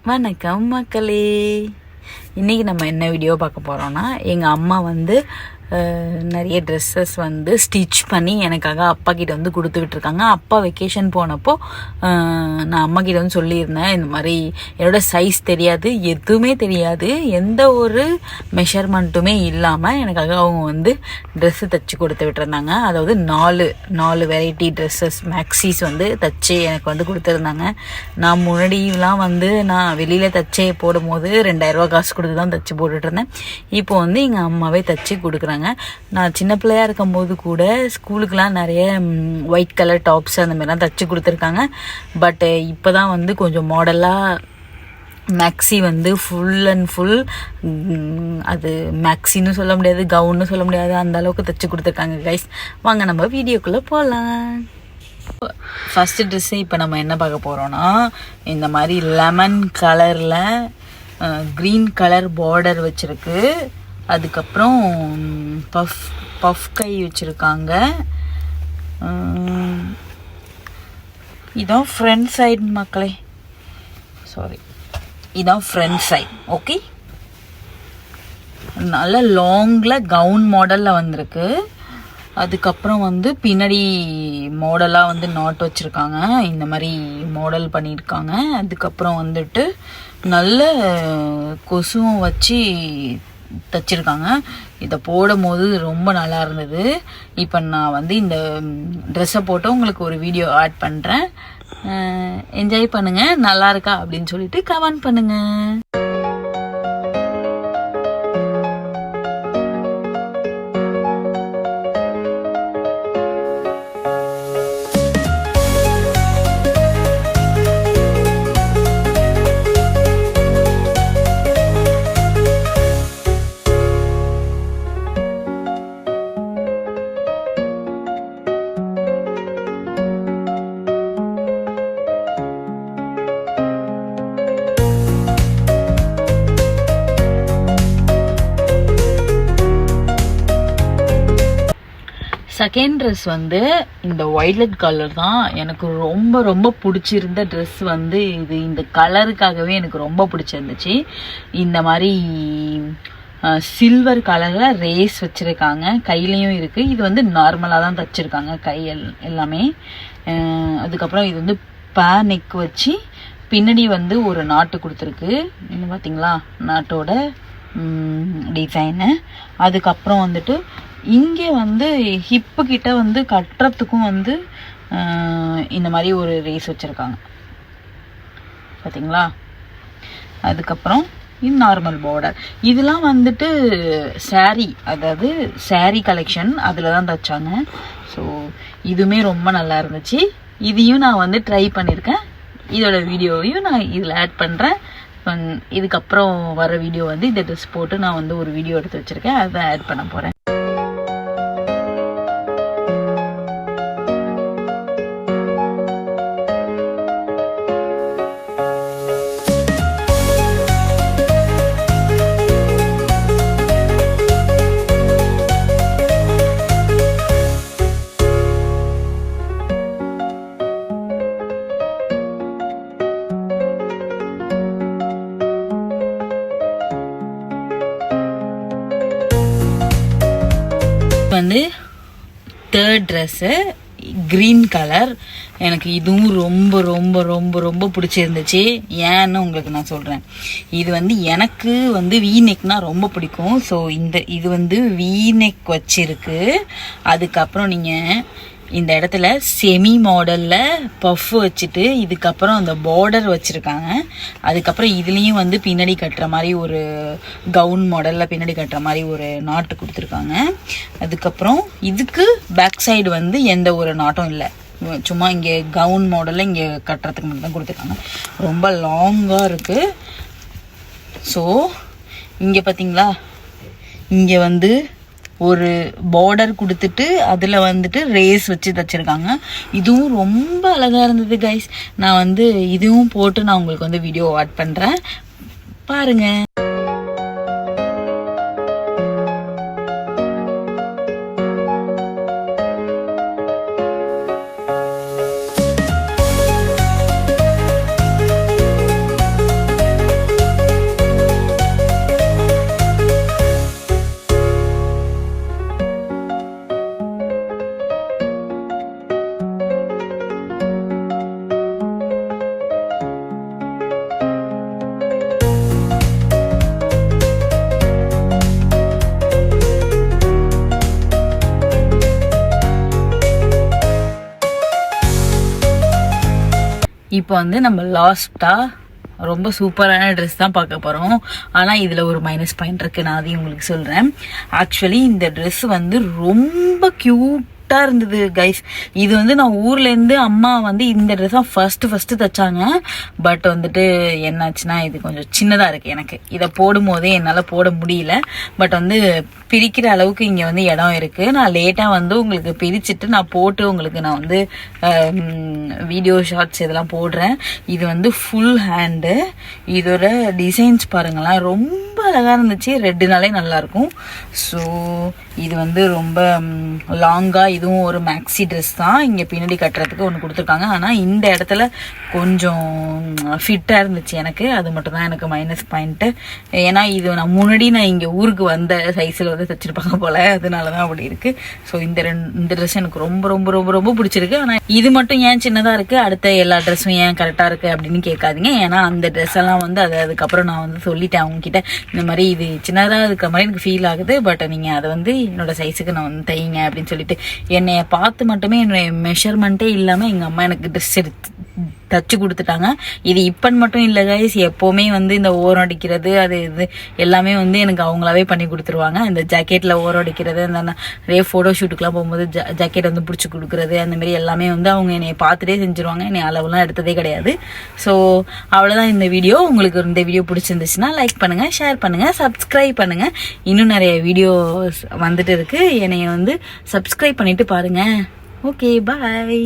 வணக்கம் மக்களே. இன்றைக்கி நம்ம என்ன வீடியோ பார்க்க போகிறோன்னா, எங்கள் அம்மா வந்து நிறைய ட்ரெஸ்ஸஸ் வந்து ஸ்டிச் பண்ணி எனக்காக அப்பா கிட்ட வந்து கொடுத்து விட்டுருக்காங்க. அப்பா வெக்கேஷன் போனப்போ நான் அம்மா கிட்ட வந்து சொல்லியிருந்தேன், இந்த மாதிரி என்னோடய சைஸ் தெரியாது, எதுவுமே தெரியாது, எந்த ஒரு மெஷர்மெண்ட்டுமே இல்லாமல் எனக்காக அவங்க வந்து ட்ரெஸ்ஸு தைச்சி கொடுத்து விட்டுருந்தாங்க. அதாவது நாலு வெரைட்டி ட்ரெஸ்ஸஸ் மேக்ஸிஸ் வந்து தைச்சி எனக்கு வந்து கொடுத்துருந்தாங்க. நான் முன்னாடிலாம் வந்து நான் வெளியில் தைச்சி போடும் போது 2000 காசு கொடுத்து தான் தைச்சி போட்டுட்ருந்தேன். இப்போ வந்து எங்கள் அம்மாவே தைச்சி கொடுக்குறாங்க. நான் சின்ன பிள்ளையாக இருக்கும்போது கூட ஸ்கூலுக்கெலாம் நிறைய ஒயிட் கலர் டாப்ஸ் அந்த மாதிரிலாம் தைச்சி கொடுத்துருக்காங்க. பட் இப்போ தான் வந்து கொஞ்சம் மாடலாக மேக்ஸி வந்து ஃபுல் அண்ட் ஃபுல், அது மேக்ஸின்னு சொல்ல முடியாது, கவுன்னு சொல்ல முடியாது, அந்த அளவுக்கு தைச்சி கொடுத்துருக்காங்க கைஸ். வாங்க நம்ம வீடியோக்குள்ளே போகலாம். ஃபஸ்ட்டு ட்ரெஸ்ஸு இப்போ நம்ம என்ன பார்க்க போகிறோன்னா, இந்த மாதிரி லெமன் கலரில் க்ரீன் கலர் பார்டர் வச்சுருக்கு. அதுக்கப்புறம் பஃப் கை வச்சுருக்காங்க. இதான் ஃப்ரண்ட் சைடு மக்களே, சாரி, இதான் ஃப்ரண்ட் சைடு. ஓகே, நல்ல லாங்கில் கவுன் மாடலில் வந்திருக்கு. அதுக்கப்புறம் வந்து பின்னாடி மாடலாக வந்து நாட் வச்சுருக்காங்க, இந்த மாதிரி மாடல் பண்ணியிருக்காங்க. அதுக்கப்புறம் வந்துட்டு நல்ல கொசுவும் வச்சு தைச்சிருக்காங்க. இதை போடும் போது ரொம்ப நல்லா இருந்தது. இப்போ நான் வந்து இந்த ட்ரெஸ்ஸை போட்டு உங்களுக்கு ஒரு வீடியோ ஆட் பண்ணுறேன், என்ஜாய் பண்ணுங்கள். நல்லா இருக்கா அப்படின்னு சொல்லிட்டு கமெண்ட் பண்ணுங்கள். செகண்ட் ட்ரெஸ் வந்து இந்த ஒய்லட் கலர் தான். எனக்கு ரொம்ப ரொம்ப பிடிச்சிருந்த ட்ரெஸ் வந்து இது. இந்த கலருக்காகவே எனக்கு ரொம்ப பிடிச்சிருந்துச்சு. இந்த மாதிரி சில்வர் கலரில் ரேஸ் வச்சுருக்காங்க, கையிலையும் இருக்குது. இது வந்து நார்மலாக தான் தைச்சிருக்காங்க கை எல்லாமே. அதுக்கப்புறம் இது வந்து நெக் வச்சு பின்னாடி வந்து ஒரு நாட்டு கொடுத்துருக்கு. இன்னும் பார்த்தீங்களா நாட்டோட டிசைனு. அதுக்கப்புறம் வந்துட்டு இங்கே வந்து ஹிப்பு கிட்ட வந்து கட்டுறதுக்கும் வந்து இந்த மாதிரி ஒரு ரேஸ் வச்சுருக்காங்க, பார்த்தீங்களா. அதுக்கப்புறம் இது நார்மல் பார்டர். இதெல்லாம் வந்துட்டு சாரீ, அதாவது சாரீ கலெக்ஷன், அதில் தான் தைச்சாங்க. ஸோ இதுவுமே ரொம்ப நல்லா இருந்துச்சு. இதையும் நான் வந்து ட்ரை பண்ணியிருக்கேன். இதோட வீடியோவையும் நான் இதில் ஆட் பண்ணுறேன். இதுக்கப்புறம் வர வீடியோ வந்து இந்த ட்ரெஸ் போட்டு நான் வந்து ஒரு வீடியோ எடுத்து வச்சுருக்கேன், அதை ஆட் பண்ண போகிறேன். வந்து தேர்ட் ட்ரெஸ்ஸு க்ரீன் கலர். எனக்கு இதுவும் ரொம்ப ரொம்ப ரொம்ப ரொம்ப பிடிச்சிருந்துச்சு. ஏன்னு உங்களுக்கு நான் சொல்கிறேன். இது வந்து எனக்கு வந்து வீ நெக்னால் ரொம்ப பிடிக்கும். ஸோ இது வந்து வீ நெக் வச்சிருக்கு. அதுக்கப்புறம் நீங்கள் இந்த இடத்துல செமி மாடலில் பஃப் வச்சுட்டு இதுக்கப்புறம் அந்த பார்டர் வச்சுருக்காங்க. அதுக்கப்புறம் இதுலேயும் வந்து பின்னாடி கட்டுற மாதிரி ஒரு கவுன் மாடலில் பின்னாடி கட்டுற மாதிரி ஒரு நாட்டு கொடுத்துருக்காங்க. அதுக்கப்புறம் இதுக்கு பேக் சைடு வந்து எந்த ஒரு நாட்டும் இல்லை, சும்மா இங்கே கவுன் மாடலில் இங்கே கட்டுறதுக்கு மட்டும் தான் கொடுத்துருக்காங்க. ரொம்ப லாங்காக இருக்குது. ஸோ இங்கே பார்த்தீங்களா, இங்கே வந்து ஒரு பார்டர் கொடுத்துட்டு அதில் வந்துட்டு ரேஸ் வச்சு தைச்சிருக்காங்க. இதுவும் ரொம்ப அழகாக இருந்தது கைஸ். நான் வந்து இதுவும் போட்டு நான் உங்களுக்கு வந்து வீடியோ ஆட் பண்ணுறேன், பாருங்கள். இப்போ வந்து நம்ம லாஸ்ட்டாக ரொம்ப சூப்பரான ட்ரெஸ் தான் பார்க்க போகிறோம். ஆனால் இதில் ஒரு மைனஸ் பாயிண்ட் இருக்குது, நான் அதையும் உங்களுக்கு சொல்கிறேன். ஆக்சுவலி இந்த ட்ரெஸ் வந்து ரொம்ப க்யூட்டாக இருந்தது கைஸ். இது வந்து நான் ஊர்லேருந்து அம்மா வந்து இந்த ட்ரெஸ் தான் ஃபஸ்ட்டு தைச்சாங்க. பட் வந்துட்டு என்னாச்சுன்னா இது கொஞ்சம் சின்னதாக இருக்குது எனக்கு. இதை போடும் போதே என்னால் போட முடியல. பட் வந்து பிரிக்கிற அளவுக்கு இங்கே வந்து இடம் இருக்குது. நான் லேட்டாக வந்து உங்களுக்கு பிரிச்சுட்டு நான் போட்டு உங்களுக்கு நான் வந்து வீடியோ ஷார்ட்ஸ் இதெல்லாம் போடுறேன். இது வந்து ஃபுல் ஹேண்டு. இதோட டிசைன்ஸ் பாருங்களேன், ரொம்ப அழகாக இருந்துச்சு. ரெட்டுனாலே நல்லாயிருக்கும். ஸோ இது வந்து ரொம்ப லாங்காக, இதுவும் ஒரு மேக்ஸி ட்ரெஸ் தான். இங்கே பின்னாடி கட்டுறதுக்கு ஒன்று கொடுத்துருக்காங்க. ஆனால் இந்த இடத்துல கொஞ்சம் ஃபிட்டாக இருந்துச்சு எனக்கு. அது மட்டும் தான் எனக்கு மைனஸ் பாயிண்ட்டு. ஏன்னா இது நான் முன்னாடி நான் இங்கே ஊருக்கு வந்த சைஸில் வந்து தைச்சிருப்பாங்க போல், அதனால தான் அப்படி இருக்குது. ஸோ இந்த ட்ரெஸ் எனக்கு ரொம்ப ரொம்ப ரொம்ப ரொம்ப பிடிச்சிருக்கு. ஆனால் இது மட்டும் ஏன் சின்னதாக இருக்குது, அடுத்த எல்லா ட்ரெஸ்ஸும் ஏன் கரெக்டாக இருக்குது அப்படின்னு கேட்காதீங்க. ஏன்னா அந்த ட்ரெஸ் எல்லாம் வந்து அதுக்கப்புறம் நான் வந்து சொல்லிட்டேன் அவங்ககிட்ட, இந்த மாதிரி இது சின்னதாக இருக்கிற மாதிரி எனக்கு ஃபீல் ஆகுது. பட் நீங்கள் அதை வந்து என்னோட சைஸுக்கு நான் வந்து தைங்க அப்படின்னு சொல்லிட்டு என்னைய பார்த்து மட்டுமே என்னுடைய மெஷர்மெண்ட்டே இல்லாமல் எங்கள் அம்மா எனக்கு ட்ரெஸ் எடுத்து தச்சு கொடுத்துட்டாங்க. இது இப்பன்னு மட்டும் இல்லை கைஸ், எப்போவுமே வந்து இந்த ஓரம் அடிக்கிறது அது இது எல்லாமே வந்து எனக்கு அவங்களாவே பண்ணி கொடுத்துருவாங்க. இந்த ஜாக்கெட்டில் ஓரம் அடிக்கிறது, அந்த நிறைய ஃபோட்டோ ஷூட்டுக்கெலாம் போகும்போது ஜாக்கெட் வந்து பிடிச்சி கொடுக்குறது, அந்த மாதிரி எல்லாமே வந்து அவங்க என்னை பார்த்துட்டே செஞ்சுருவாங்க. என்னை அளவுலாம் எடுத்ததே கிடையாது. ஸோ அவ்வளோதான் இந்த வீடியோ. உங்களுக்கு இந்த வீடியோ பிடிச்சிருந்துச்சுன்னா லைக் பண்ணுங்கள், ஷேர் பண்ணுங்கள், சப்ஸ்கிரைப் பண்ணுங்கள். இன்னும் நிறைய வீடியோஸ் வந்துட்டு இருக்குது. என்னைய வந்து சப்ஸ்கிரைப் பண்ணிவிட்டு பாருங்கள். ஓகே, பாய்.